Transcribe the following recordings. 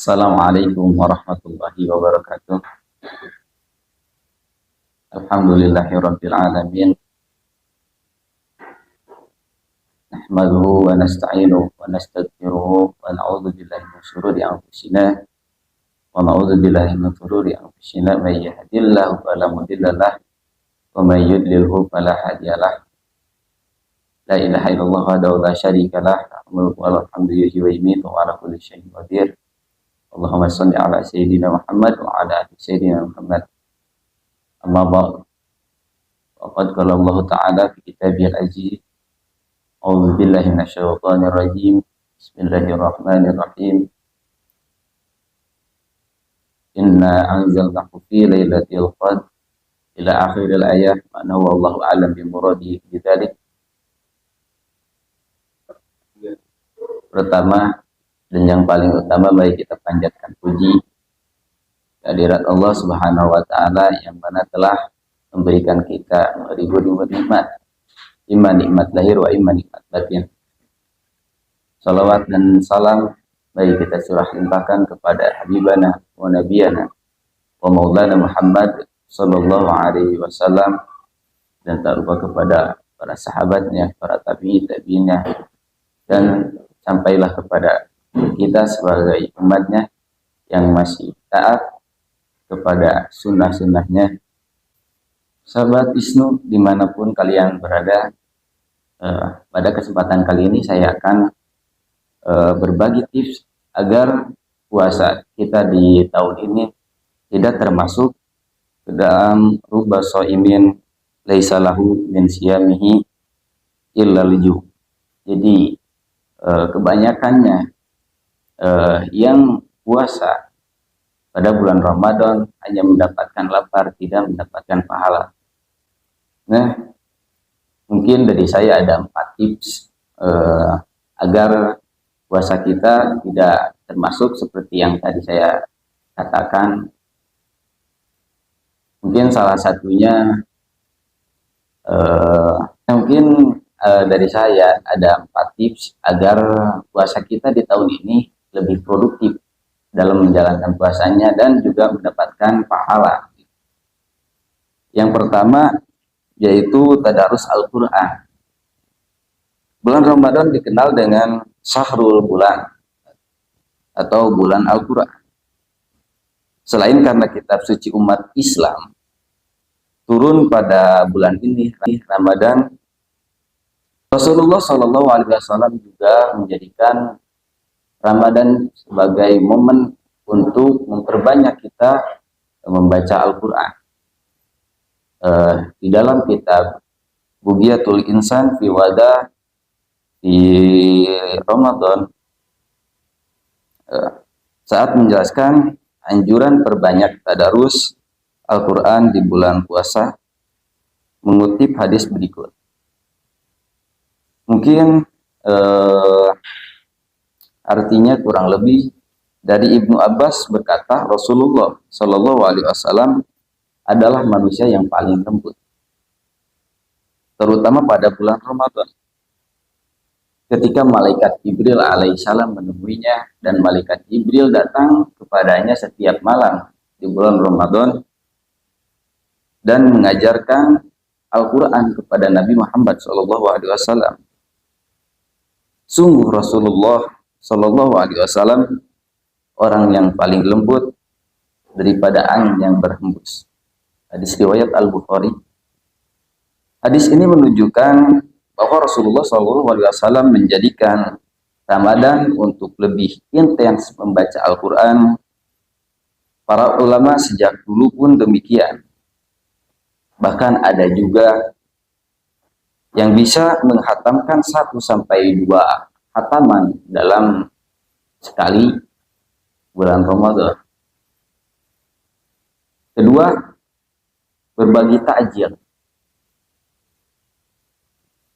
Assalamualaikum warahmatullahi wabarakatuh. Alhamdulillahirabbil alamin. Nahmaduhu wa nasta'inuhu wa nastaghfiruhu wa na'udzu billahi min shururi anfusina wa na'udzu billahi min shururi anfusina may yahdihillahu fala mudhillalah wa may yudlilhu fala hadiyalah. La ilaha illallah wahdahu la syarikalah lahul mulku wa lahul hamdu yuhyi wa yumiitu wa ala kulli syai'in qadir. Allahumma shalli ala sayyidina Muhammad wa ala ali sayyidina Muhammad. Amma ba'd. Waqad qala Allah Ta'ala fi kitabihil aziz. A'udzu billahi minasyaitonir rajim. Bismillahirrahmanirrahim. Inna anzalnahu fi lailatul qadr ila akhiril ayat. Ma'na wallahu a'lam bi muradihi bidzalik. Pertama dan yang paling utama, mari kita panjatkan puji kehadirat Allah Subhanahu wa Ta'ala yang mana telah memberikan kita ribu-ribu nikmat, iman nikmat lahir wa iman nikmat batin. Salawat dan salam mari kita curah limpahkan kepada habibana wa nabiyana wa maulana Muhammad sallallahu alaihi wasallam, dan tak lupa kepada para sahabatnya, para tabi'innya, dan sampailah kepada kita sebagai umatnya yang masih taat kepada sunnah-sunnahnya. Sahabat Wisnu dimanapun kalian berada, pada kesempatan kali ini saya akan berbagi tips agar puasa kita di tahun ini tidak termasuk ke dalam rubba shaimin laisa lahu min siyamihi illa al-ju'. Jadi kebanyakannya yang puasa pada bulan Ramadan hanya mendapatkan lapar, tidak mendapatkan pahala. Nah, mungkin dari saya ada 4 tips agar puasa kita tidak termasuk seperti yang tadi saya katakan. Mungkin salah satunya dari saya ada 4 tips agar puasa kita di tahun ini lebih produktif dalam menjalankan puasanya dan juga mendapatkan pahala. Yang pertama yaitu tadarus Al-Quran. Bulan Ramadan dikenal dengan syahrul bulan atau bulan Al-Quran. Selain karena kitab suci umat Islam turun pada bulan ini, Ramadan, Rasulullah Shallallahu Alaihi Wasallam juga menjadikan Ramadan sebagai momen untuk memperbanyak kita membaca Al-Quran. Di dalam kitab Bugiyatul Insan fi Wada di Ramadan, saat menjelaskan anjuran perbanyak tadarus Al-Quran di bulan puasa, mengutip hadis berikut. Mungkin artinya kurang lebih dari Ibnu Abbas berkata, Rasulullah Shallallahu Alaihi Wasallam adalah manusia yang paling lembut, terutama pada bulan Ramadan. Ketika malaikat Jibril alaihissalam menemuinya, dan malaikat Jibril datang kepadanya setiap malam di bulan Ramadan dan mengajarkan Al-Quran kepada Nabi Muhammad Shallallahu Alaihi Wasallam. Sungguh Rasulullah Shallallahu Alaihi Wasallam orang yang paling lembut daripada angin yang berhembus. Hadis riwayat Al-Bukhari. Hadis ini menunjukkan bahwa Rasulullah Shallallahu Alaihi Wasallam menjadikan Ramadan untuk lebih intens membaca Al-Quran. Para ulama sejak dulu pun demikian. Bahkan ada juga yang bisa menghatamkan 1 sampai 2 hataman dalam sekali bulan Ramadan. Kedua, berbagi takjil.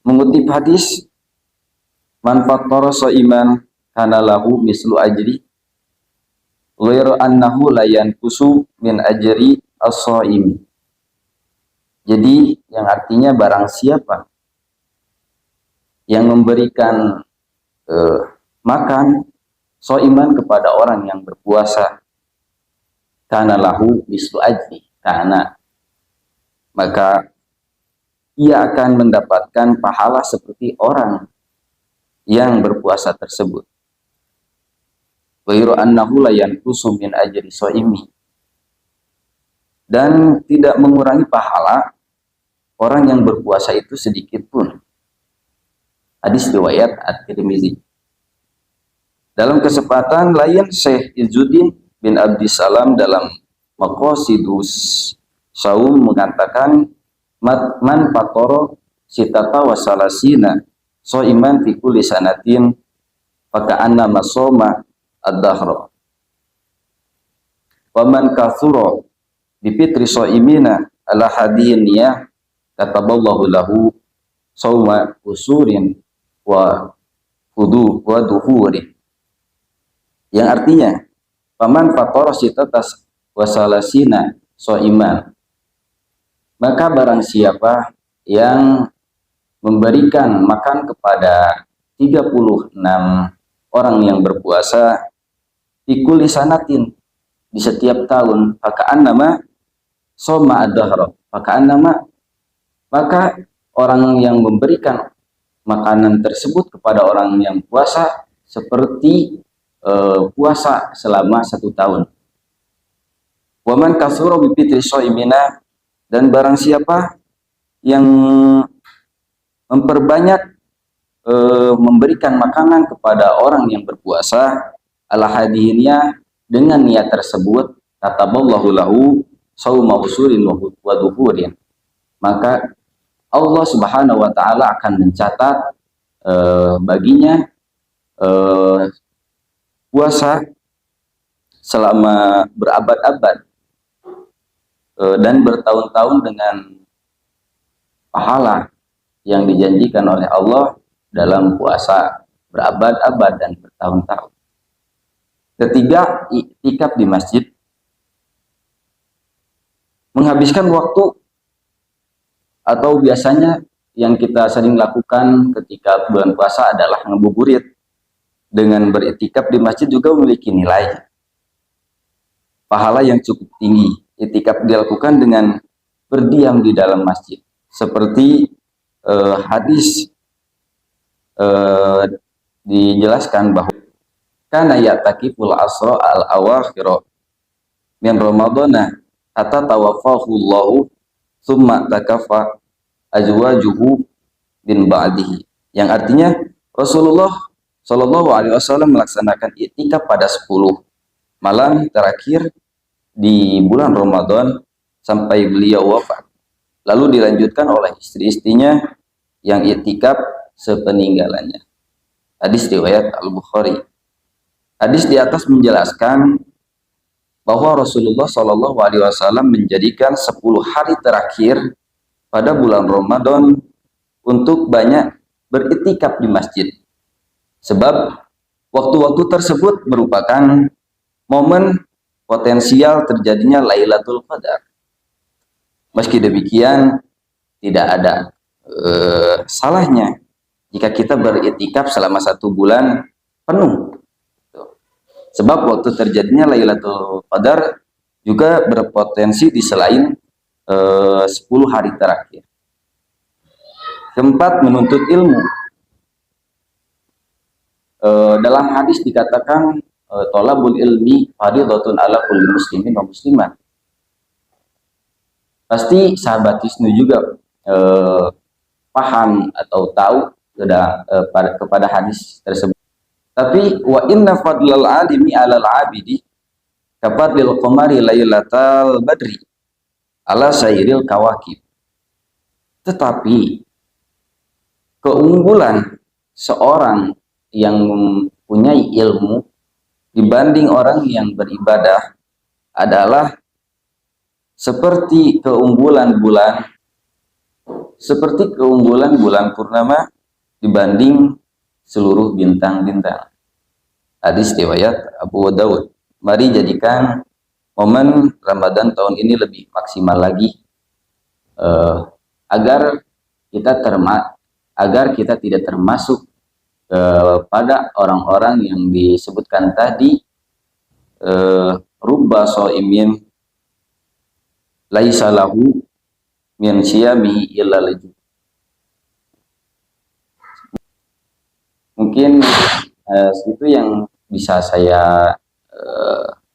Mengutip hadis, man fattara shaiman kana lahu mislu ajri ghairu annahu la yanqusu min ajri as-shaim. Jadi yang artinya barang siapa yang memberikan makan iman kepada orang yang berpuasa, kana lahu mislu ajri, karena maka ia akan mendapatkan pahala seperti orang yang berpuasa tersebut. Ghairu annahu la yanqusu min ajri shaimi, dan tidak mengurangi pahala orang yang berpuasa itu sedikit pun. Hadis riwayat At-Tirmizi. Dalam kesempatan lain, Syekh Izzuddin bin Abdissalam dalam Maqasidus Saum mengatakan, man fatoro sitata wasalasina iman fi kulli sanatin faka'anna masoma ad-dahra. Wa man kathura bi fitri shaimina ala hadihin niyah kataballahu lahu sauma usurin wa duhurin. Yang artinya, paman fatoro sitatas wasalasina iman, maka barang siapa yang memberikan makan kepada 36 orang yang berpuasa fikul sanatin, di setiap tahun, nama soma ad-dahra, maka orang yang memberikan makanan tersebut kepada orang yang puasa seperti puasa selama 1 tahun. Waman kasura bi fitri shaimina, dan barang siapa yang memperbanyak memberikan makanan kepada orang yang berpuasa ala hadihinnya dengan niat tersebut, kataballahu lahu sauma usurin wa duhurin, maka Allah Subhanahu wa taala akan mencatat baginya puasa selama berabad-abad dan bertahun-tahun dengan pahala yang dijanjikan oleh Allah dalam puasa berabad-abad dan bertahun-tahun. Ketiga, iktikaf di masjid. Menghabiskan waktu, atau biasanya yang kita sering lakukan ketika bulan puasa adalah ngabuburit. Dengan beriktikaf di masjid juga memiliki nilai pahala yang cukup tinggi. Iktikaf dilakukan dengan berdiam di dalam masjid, seperti hadis dijelaskan bahwa kana ya'takiful asra al-awakhir min ramadana hatta tawaffahu Allahu tsumma takaffa azwajuhu min ba'dihi, yang artinya Rasulullah Shallallahu alaihi wasallam melaksanakan iktikaf pada 10 malam terakhir di bulan Ramadan sampai beliau wafat. Lalu dilanjutkan oleh istri-istrinya yang iktikaf sepeninggalannya. Hadis riwayat Al-Bukhari. Hadis di atas menjelaskan bahwa Rasulullah Shallallahu alaihi wasallam menjadikan 10 hari terakhir pada bulan Ramadan untuk banyak beriktikaf di masjid. Sebab waktu-waktu tersebut merupakan momen potensial terjadinya Lailatul Qadar. Meski demikian, tidak ada salahnya jika kita beriktikaf selama 1 bulan penuh. Sebab waktu terjadinya Lailatul Qadar juga berpotensi di selain 10 hari terakhir. Keempat, menuntut ilmu. Dalam hadis dikatakan thalabul ilmi fardhatun ala kulli muslimin wa muslimat. Pasti sahabat Wisnu juga paham atau tahu kepada hadis tersebut. Tapi wa inna fadlal alimi alal abidi kafadlil qamari lailatal badri ala sairil kawakib. Tetapi keunggulan seorang yang mempunyai ilmu dibanding orang yang beribadah adalah seperti keunggulan bulan purnama dibanding seluruh bintang-bintang. Hadis riwayat Abu Daud. Mari jadikan momen Ramadan tahun ini lebih maksimal lagi agar kita tidak termasuk kepada orang-orang yang disebutkan tadi, rubba shaimin laisa lahu min siyamihi illa laju. Mungkin itu yang bisa saya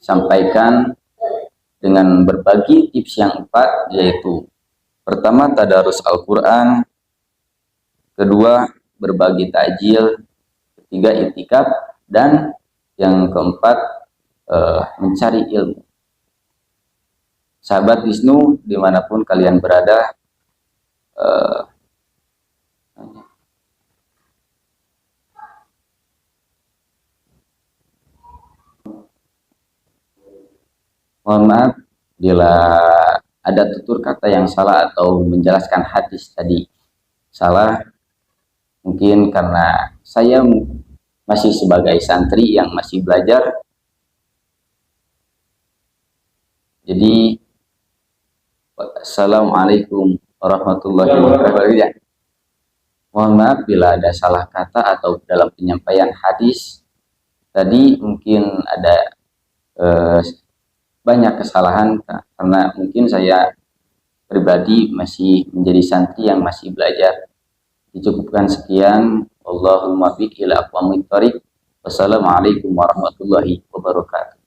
sampaikan dengan berbagi tips yang 4, yaitu pertama tadarus Al-Quran, kedua berbagi takjil, ketiga itikaf, dan yang keempat mencari ilmu. Sahabat Wisnu dimanapun kalian berada, mohon maaf bila ada tutur kata yang salah atau menjelaskan hadis tadi salah, mungkin karena saya masih sebagai santri yang masih belajar. Jadi assalamualaikum warahmatullahi wabarakatuh. Mohon maaf bila ada salah kata atau dalam penyampaian hadis tadi mungkin ada banyak kesalahan, karena mungkin saya pribadi masih menjadi santri yang masih belajar. Dicukupkan sekian. Allahumma biq ila aqwamit thoriq. Wassalamualaikum warahmatullahi wabarakatuh.